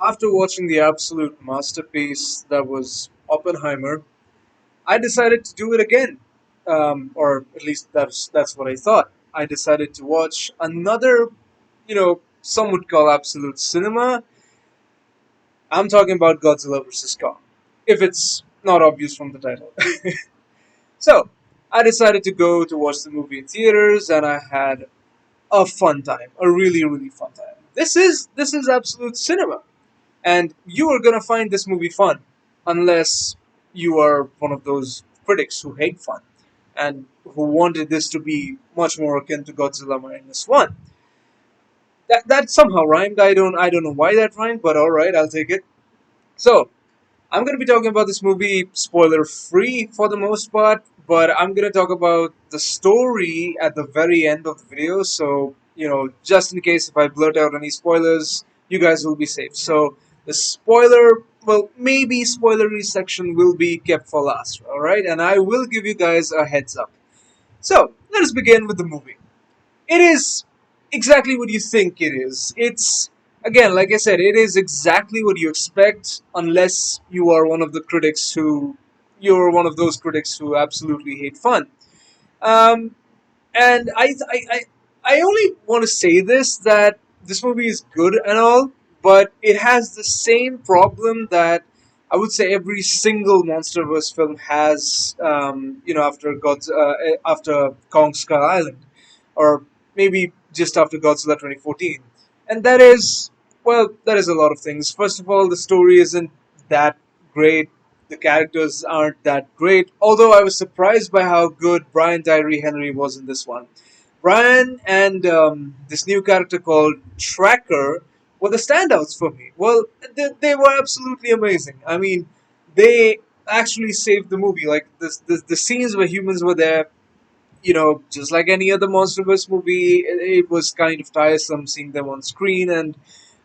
after watching the absolute masterpiece that was Oppenheimer, I decided to do it again. Or at least that's what I thought. I decided to watch another, some would call absolute cinema. I'm talking about Godzilla vs. Kong, if it's not obvious from the title. So, I decided to go to watch the movie in theaters, and I had a fun time, a really, really fun time. This is absolute cinema, and you are gonna find this movie fun, unless you are one of those critics who hate fun and who wanted this to be much more akin to Godzilla minus one. That somehow rhymed. I don't know why that rhymed, but all right, I'll take it. So I'm going to be talking about this movie spoiler free for the most part, but I'm going to talk about the story at the very end of the video. So, just in case if I blurt out any spoilers, you guys will be safe. So, the spoiler, well, maybe spoilery section will be kept for last, alright? And I will give you guys a heads up. So, let us begin with the movie. It is exactly what you think it is. It's, again, like I said, it is exactly what you expect, unless you are one of the critics who you're one of those critics who absolutely hate fun. Um, and I only want to say this, that this movie is good and all, but it has the same problem that I would say every single MonsterVerse film has. After Kong Skull Island, or maybe just after Godzilla 2014, and that is a lot of things. First of all, the story isn't that great. The characters aren't that great, although I was surprised by how good Brian Tyree Henry was in this one. Brian and this new character called Tracker were the standouts for me. Well, they were absolutely amazing. I mean, they actually saved the movie. Like the scenes where humans were there, just like any other MonsterVerse movie, it was kind of tiresome seeing them on screen, and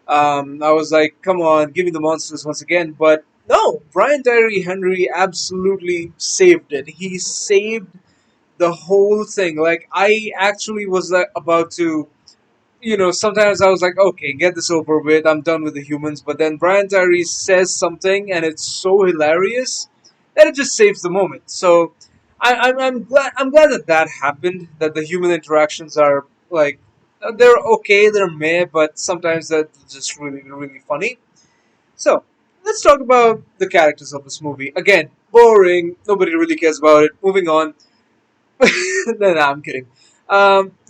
I was like, come on, give me the monsters once again. But no, Brian Tyree Henry absolutely saved it. He saved the whole thing. Like, I actually was about to, sometimes I was like, okay, get this over with. I'm done with the humans. But then Brian Tyree says something, and it's so hilarious that it just saves the moment. So I'm glad that that happened. That the human interactions are like they're okay, they're meh, but sometimes they're just really really funny. So let's talk about the characters of this movie. Again, boring. Nobody really cares about it. Moving on. No, I'm kidding.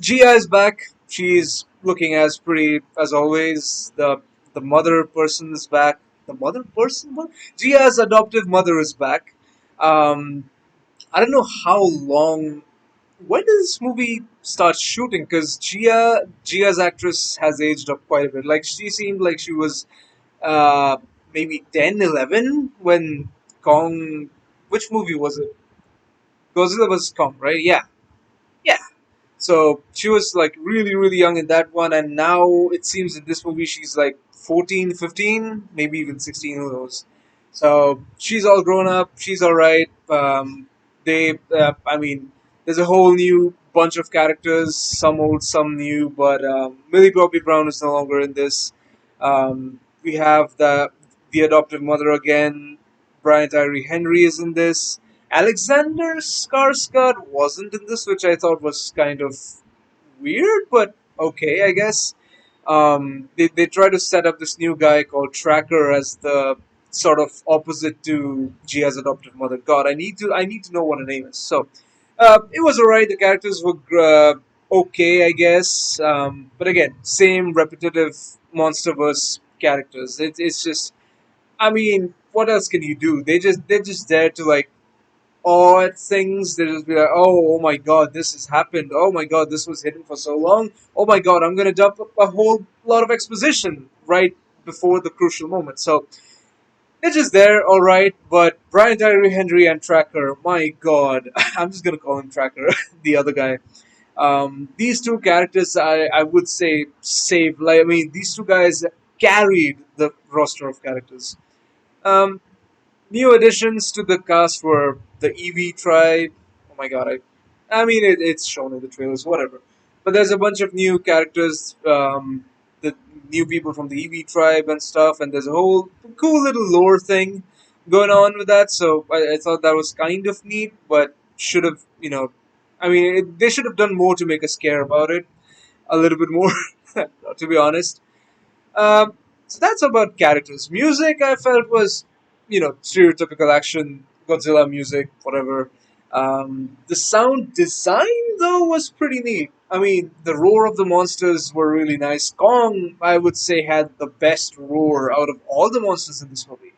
Gia is back. She's looking as pretty as always. The mother person is back. The mother person? What? Gia's adoptive mother is back. Um, I don't know how long. When did this movie start shooting? Because Gia's actress has aged up quite a bit. Like, she seemed like she was uh, maybe 10, 11 when Kong. Which movie was it? Godzilla vs Kong, right? Yeah, yeah. So she was like really, really young in that one, and now it seems in this movie she's like 14, 15, maybe even 16, who knows. So she's all grown up, she's alright. I mean, there's a whole new bunch of characters, some old, some new, but Millie Bobby Brown is no longer in this. We have the adoptive mother again, Brian Tyree Henry is in this. Alexander Skarsgård wasn't in this, which I thought was kind of weird, but okay, I guess. They try to set up this new guy called Tracker as the sort of opposite to Gia's adoptive mother. God, I need to know what her name is. So, it was alright. The characters were okay, I guess. But again, same repetitive MonsterVerse characters. It's just, I mean, what else can you do? They're just there to like odd things. They'll just be like, oh my god, this has happened. Oh my god, this was hidden for so long. Oh my god, I'm gonna dump a whole lot of exposition right before the crucial moment. So they're just there, alright. But Brian Tyree Henry and Tracker, my god, I'm just gonna call him Tracker, the other guy. These two characters, I would say, saved. Like, I mean, these two guys carried the roster of characters. Um, New additions to the cast were the EV tribe. Oh my god, I mean, it's shown in the trailers, whatever. But there's a bunch of new characters. the new people from the Eevee tribe and stuff, and there's a whole cool little lore thing going on with that. So I thought that was kind of neat, but should have, I mean, they should have done more to make us care about it a little bit more, to be honest. So that's about characters. Music, I felt, was, stereotypical action, Godzilla music, whatever. The sound design, though, was pretty neat. I mean, the roar of the monsters were really nice. Kong, I would say, had the best roar out of all the monsters in this movie.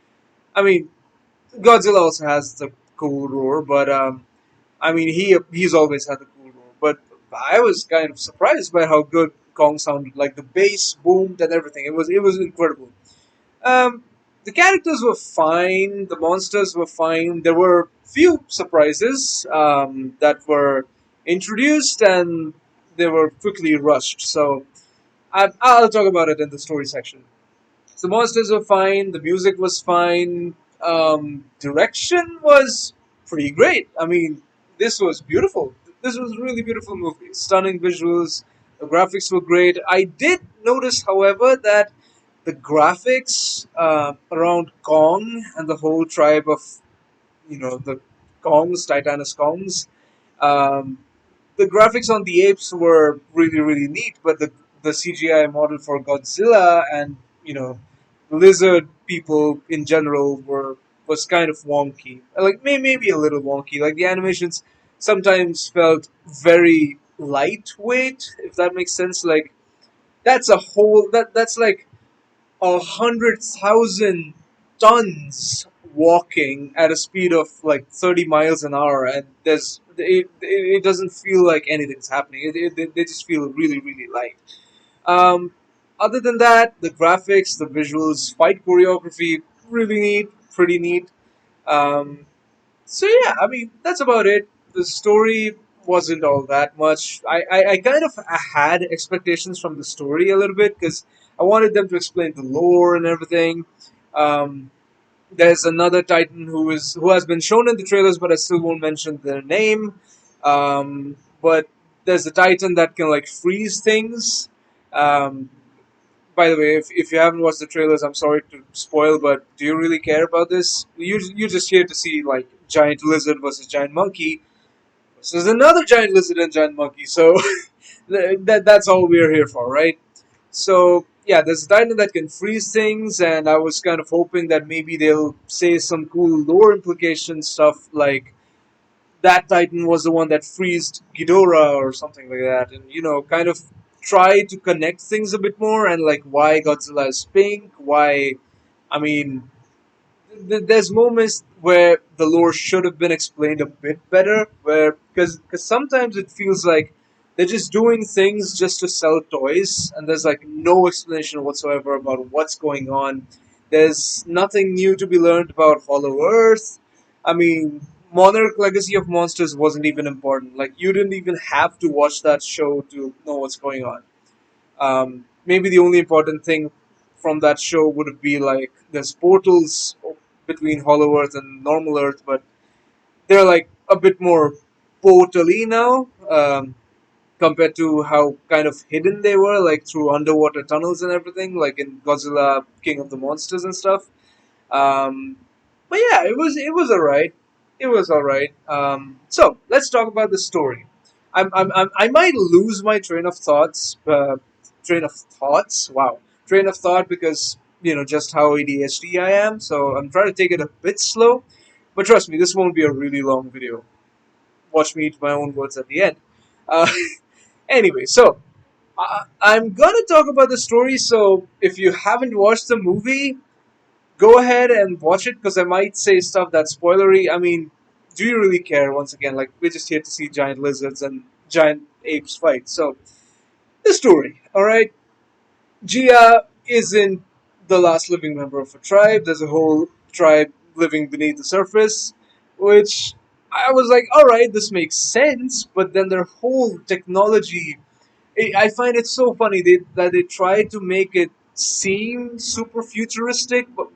I mean, Godzilla also has the cool roar, but I mean, he's always had the cool roar. But I was kind of surprised by how good Kong sounded. Like the bass boomed and everything. It was incredible. Um, the characters were fine. The monsters were fine. There were few surprises that were introduced and they were quickly rushed. So I'll talk about it in the story section. The monsters were fine. The music was fine. Direction was pretty great. I mean, this was beautiful. This was a really beautiful movie. Stunning visuals. The graphics were great. I did notice, however, that the graphics around Kong and the whole tribe of, the Kongs, Titanus Kongs, um, the graphics on the apes were really really neat, but the CGI model for Godzilla and lizard people in general was kind of wonky. Like maybe a little wonky. Like the animations sometimes felt very lightweight, if that makes sense. Like that's like 100,000 tons walking at a speed of like 30 miles an hour, and it doesn't feel like anything's happening. They just feel really really light. um, Other than that, the graphics, the visuals, fight choreography, really neat, pretty neat. um, so yeah, I mean that's about it. The story wasn't all that much. I kind of had expectations from the story a little bit because I wanted them to explain the lore and everything. Um, there's another Titan who has been shown in the trailers, but I still won't mention their name. But there's a Titan that can like freeze things. Um, by the way, if you haven't watched the trailers, I'm sorry to spoil, but do you really care about this? You just here to see like giant lizard versus giant monkey versus another giant lizard and giant monkey. So that's all we're here for, right? So yeah, there's a Titan that can freeze things, and I was kind of hoping that maybe they'll say some cool lore implication stuff like that Titan was the one that freezed Ghidorah or something like that, and kind of try to connect things a bit more and like why Godzilla is pink, why, I mean, there's moments where the lore should have been explained a bit better, where because sometimes it feels like they're just doing things just to sell toys, and there's like no explanation whatsoever about what's going on. There's nothing new to be learned about Hollow Earth. I mean, Monarch Legacy of Monsters wasn't even important. Like you didn't even have to watch that show to know what's going on. Maybe the only important thing from that show would be like there's portals between Hollow Earth and normal Earth, but they're like a bit more portally now, compared to how kind of hidden they were, like through underwater tunnels and everything, like in Godzilla King of the Monsters and stuff. Um, but yeah, it was alright. It was alright. So let's talk about the story. I might lose my train of thoughts. Wow, train of thought because just how ADHD I am. So I'm trying to take it a bit slow. But trust me, this won't be a really long video. Watch me eat my own words at the end. Uh, anyway, so I'm gonna talk about the story. So if you haven't watched the movie, go ahead and watch it because I might say stuff that's spoilery. I mean, do you really care? Once again, like we're just here to see giant lizards and giant apes fight. So the story, all right. Gia isn't the last living member of a tribe. There's a whole tribe living beneath the surface, which I was like, all right, this makes sense. But then their whole technology, I find it so funny that they try to make it seem super futuristic, but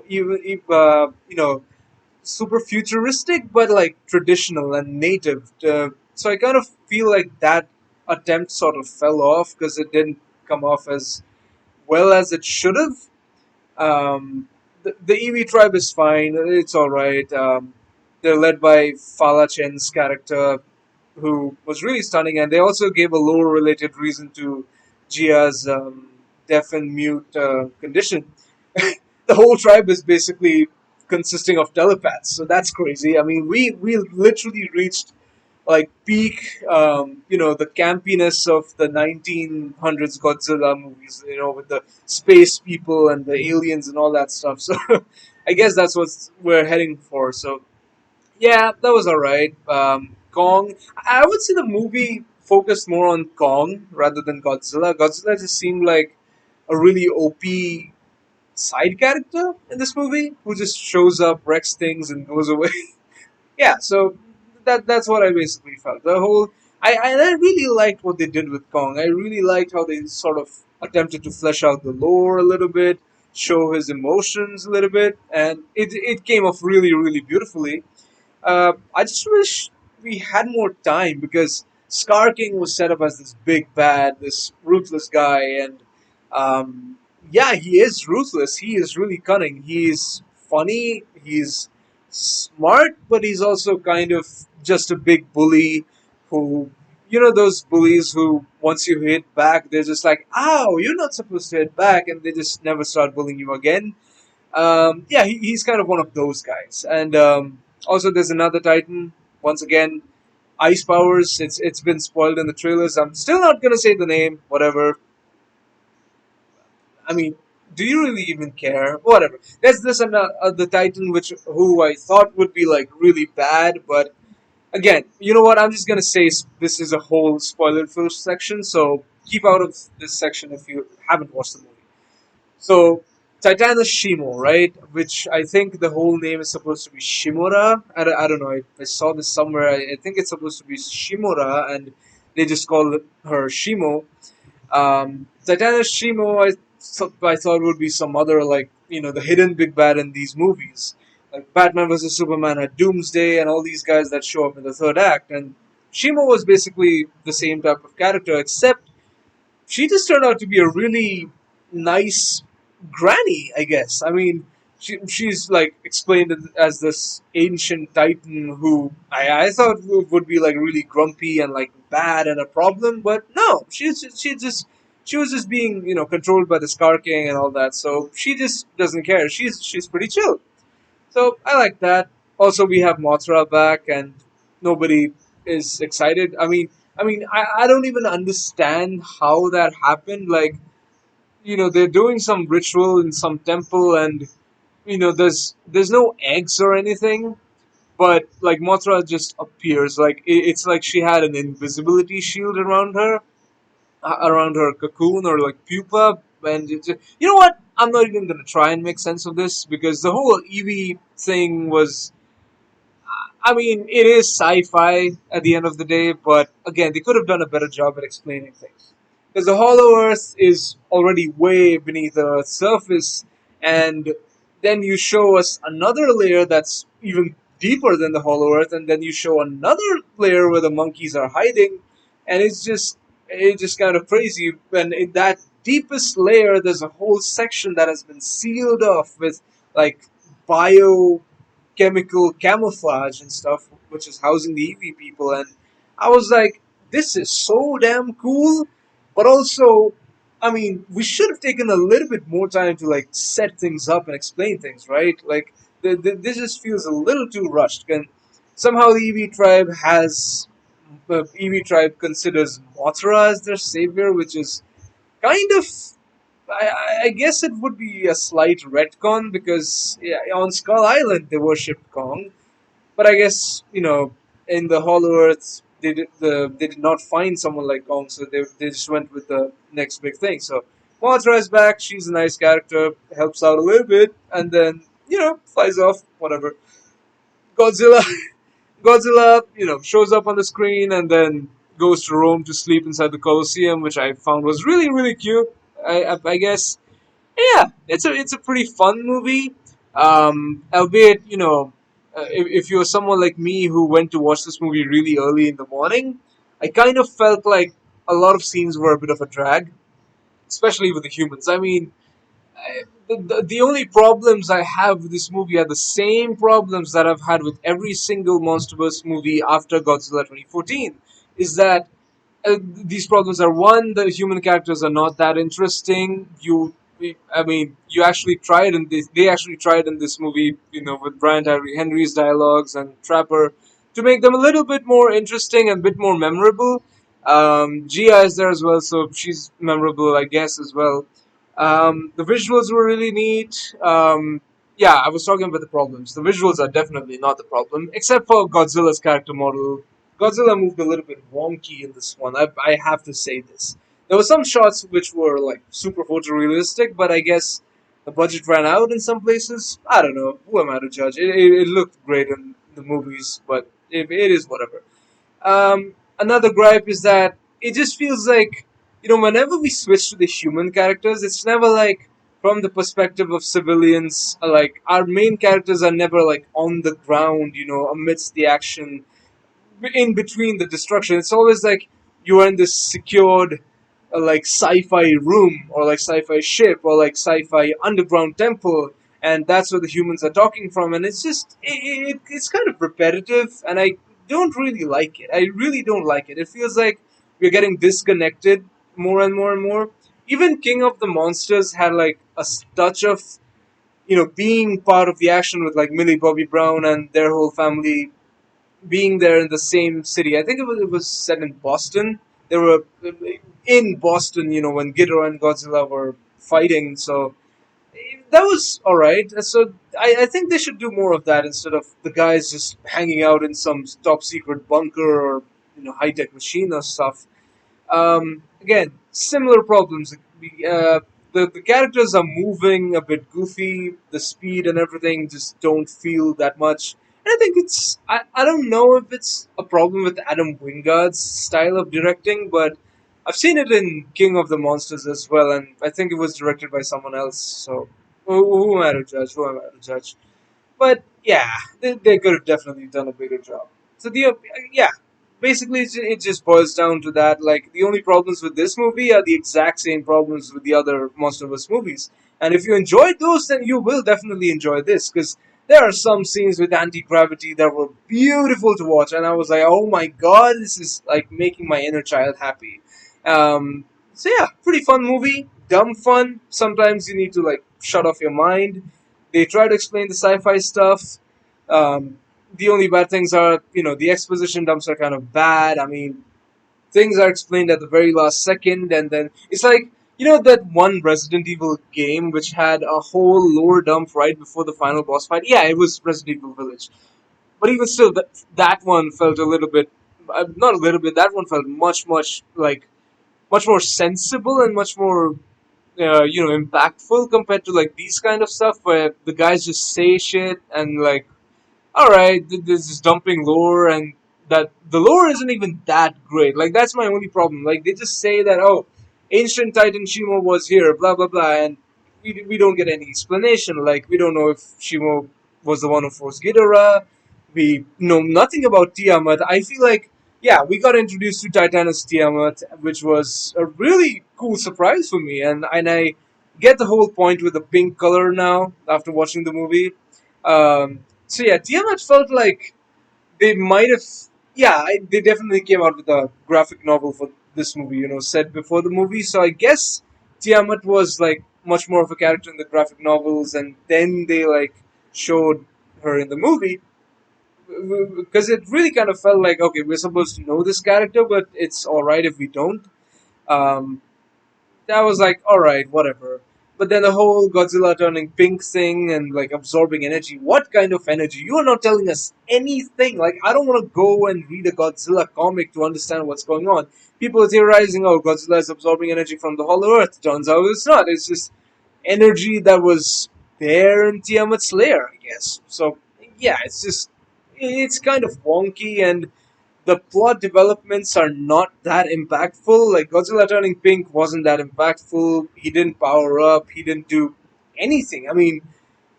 even if super futuristic, but like traditional and native. So I kind of feel like that attempt sort of fell off because it didn't come off as well as it should have. The Eevee tribe is fine. It's all right. They're led by Fala Chen's character, who was really stunning, and they also gave a lore-related reason to Jia's deaf and mute condition. The whole tribe is basically consisting of telepaths, so that's crazy. I mean, we literally reached like peak, the campiness of the 1900s Godzilla movies, with the space people and the aliens and all that stuff. So I guess that's what we're heading for. So yeah, that was alright. Kong, I would say the movie focused more on Kong rather than Godzilla. Godzilla just seemed like a really OP side character in this movie who just shows up, wrecks things, and goes away. Yeah, so that's what I basically felt. The whole I really liked what they did with Kong. I really liked how they sort of attempted to flesh out the lore a little bit, show his emotions a little bit, and it came off really really beautifully. I just wish we had more time because Scar King was set up as this big bad, this ruthless guy, and yeah, he is ruthless. He is really cunning. He's funny. He's smart, but he's also kind of just a big bully who, those bullies who once you hit back, they're just like, "Ow, you're not supposed to hit back," and they just never start bullying you again. Yeah, he's kind of one of those guys. And also, there's another Titan. Once again, ice powers. It's been spoiled in the trailers. I'm still not gonna say the name. Whatever. I mean, do you really even care? Whatever. There's this and the Titan, which who I thought would be like really bad, but again, you know what? I'm just gonna say this is a whole spoiler-filled section, so keep out of this section if you haven't watched the movie. So, Titanus Shimo, right? Which I think the whole name is supposed to be Shimura. I don't know. I saw this somewhere. I think it's supposed to be Shimura, and they just call her Shimo. Titanus Shimo, I thought would be some other, like, the hidden big bad in these movies. Like Batman vs. Superman had Doomsday and all these guys that show up in the third act. And Shimo was basically the same type of character, except she just turned out to be a really nice granny, I guess. I mean, she's like explained as this ancient titan who I thought would be like really grumpy and like bad and a problem, but no, she was just being controlled by the Scar King and all that. So she just doesn't care. She's pretty chill. So I like that. Also, we have Mothra back, and nobody is excited. I don't even understand how that happened. Like, they're doing some ritual in some temple, and there's no eggs or anything, but like Mothra just appears. Like it's like she had an invisibility shield around her cocoon or like pupa, and you know what? I'm not even gonna try and make sense of this because the whole Eevee thing was, I mean, it is sci-fi at the end of the day, but again, they could have done a better job at explaining things. Because the Hollow Earth is already way beneath the Earth's surface, and then you show us another layer that's even deeper than the Hollow Earth, and then you show another layer where the monkeys are hiding, and it's just kind of crazy. And in that deepest layer, there's a whole section that has been sealed off with like bio chemical camouflage and stuff, which is housing the EV people. And I was like, this is so damn cool. But also, I mean, we should have taken a little bit more time to like set things up and explain things, right? Like, this just feels a little too rushed. And somehow the EV tribe considers Mothra as their savior, which is kind of I guess it would be a slight retcon because yeah, on Skull Island they worshipped Kong, but I guess in the Hollow Earth they did not find someone like Kong, so they just went with the next big thing. So Mothra is back. She's a nice character, helps out a little bit, and then flies off. Whatever. Godzilla, Godzilla, shows up on the screen and then goes to Rome to sleep inside the Colosseum, which I found was really really cute. I guess yeah, it's a pretty fun movie. Albeit, if you're someone like me who went to watch this movie really early in the morning, I kind of felt like a lot of scenes were a bit of a drag. especially with the humans. I mean, the only problems I have with this movie are the same problems that I've had with every single Monsterverse movie after Godzilla 2014. Is that these problems are: one, the human characters are not that interesting. I mean, you actually tried in this. They actually tried in this movie, with Brian Tyree Henry's dialogues and Trapper, to make them a little bit more interesting and a bit more memorable. Gia is there as well, so she's memorable, I guess, as well. The visuals were really neat. Yeah, I was talking about the problems. The visuals are definitely not the problem, except for Godzilla's character model. Godzilla moved a little bit wonky in this one. I have to say this. There were some shots which were like super photorealistic, but I guess the budget ran out in some places. I don't know. Who am I to judge? It looked great in the movies, but it is whatever. Another gripe is that it just feels like, whenever we switch to the human characters, it's never like from the perspective of civilians. Like, our main characters are never like on the ground, amidst the action, in between the destruction. It's always like you are in this secured, like sci-fi room, or like sci-fi ship, or like sci-fi underground temple, and that's where the humans are talking from. And it's just it's kind of repetitive, and I don't really like it. I really don't like it. It feels like we're getting disconnected more and more and more. Even King of the Monsters had like a touch of being part of the action with like Millie Bobby Brown and their whole family being there in the same city. I think it was set in Boston. They were in Boston, when Ghidorah and Godzilla were fighting. So that was all right. So I think they should do more of that instead of the guys just hanging out in some top secret bunker or high tech machine or stuff. Again, similar problems. The characters are moving a bit goofy. The speed and everything just don't feel that much. And I think I don't know if it's a problem with Adam Wingard's style of directing, but I've seen it in King of the Monsters as well, and I think it was directed by someone else. So who am I to judge? Who am I to judge? But yeah, they could have definitely done a bigger job. So yeah, basically it just boils down to that. Like, the only problems with this movie are the exact same problems with the other Monsterverse movies. And if you enjoyed those, then you will definitely enjoy this, because there are some scenes with anti gravity that were beautiful to watch, and I was like, oh my god, this is like making my inner child happy. So yeah, pretty fun movie, dumb fun. Sometimes you need to like shut off your mind. They try to explain the sci-fi stuff. The only bad things are, the exposition dumps are kind of bad. I mean, things are explained at the very last second, and then it's like, that one Resident Evil game which had a whole lore dump right before the final boss fight. Yeah, it was Resident Evil Village, but even still, that one felt a little bit, not a little bit. That one felt much like much more sensible and much more impactful compared to like these kind of stuff where the guys just say shit and like, all right, this is dumping lore, and that the lore isn't even that great. Like, that's my only problem. Like, they just say that, oh, ancient Titan Shimo was here, blah blah blah, and we don't get any explanation. Like, we don't know if Shimo was the one who forced Ghidorah. We know nothing about Tiamat. I feel like, yeah, we got introduced to Titanus Tiamat, which was a really cool surprise for me, and I get the whole point with the pink color now after watching the movie. So yeah, Tiamat felt like they might have. Yeah, they definitely came out with a graphic novel for this movie, set before the movie. So I guess Tiamat was like much more of a character in the graphic novels, and then they like showed her in the movie, because it really kind of felt like, okay, we're supposed to know this character, but it's all right if we don't. Um, that was like, all right, whatever. But then the whole Godzilla turning pink thing and like absorbing energy. What kind of energy? You are not telling us anything. Like, I don't want to go and read a Godzilla comic to understand what's going on. People are theorizing, oh, Godzilla is absorbing energy from the Hollow Earth. Turns out it's not. It's just energy that was there in Tiamat's lair, I guess. So yeah, it's kind of wonky, and the plot developments are not that impactful. Like, Godzilla turning pink wasn't that impactful. He didn't power up. He didn't do anything. I mean,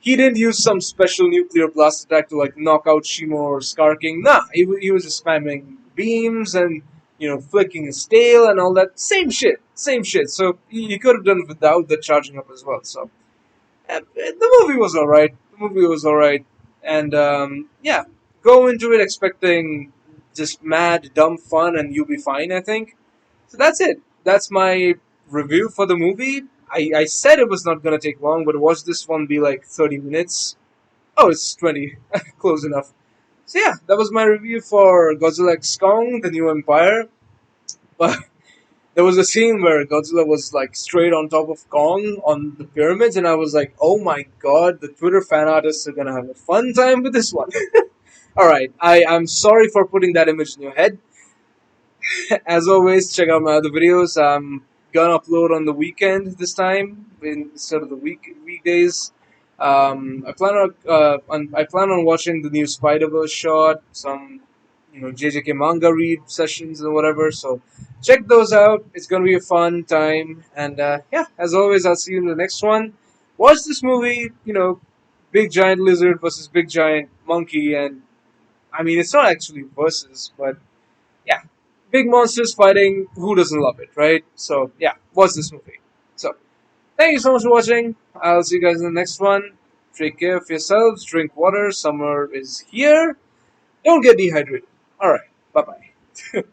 he didn't use some special nuclear blast attack to like knock out Shimo or Scar King. Nah, he was just spamming beams, and flicking his tail and all that. Same shit, same shit. So you could have done it without the charging up as well. So the movie was alright. The movie was alright, and yeah, go into it expecting just mad, dumb fun, and you'll be fine. I think. So that's it. That's my review for the movie. I said it was not gonna take long, but watch this one be like 30 minutes. Oh, it's 20. Close enough. So yeah, that was my review for Godzilla X Kong: The New Empire. But there was a scene where Godzilla was like straight on top of Kong on the pyramids, and I was like, oh my god, the Twitter fan artists are gonna have a fun time with this one. Alright, I'm sorry for putting that image in your head. As always, check out my other videos. I'm gonna upload on the weekend this time instead of the weekdays. I plan on watching the new Spider-Verse shot, some JJK manga read sessions and whatever. So check those out. It's gonna be a fun time. And yeah, as always, I'll see you in the next one. Watch this movie. Big giant lizard versus big giant monkey, and I mean it's not actually versus, but yeah, big monsters fighting. Who doesn't love it, right? So yeah, watch this movie. So thank you so much for watching. I'll see you guys in the next one. Take care of yourselves. Drink water. Summer is here. Don't get dehydrated. All right. Bye bye.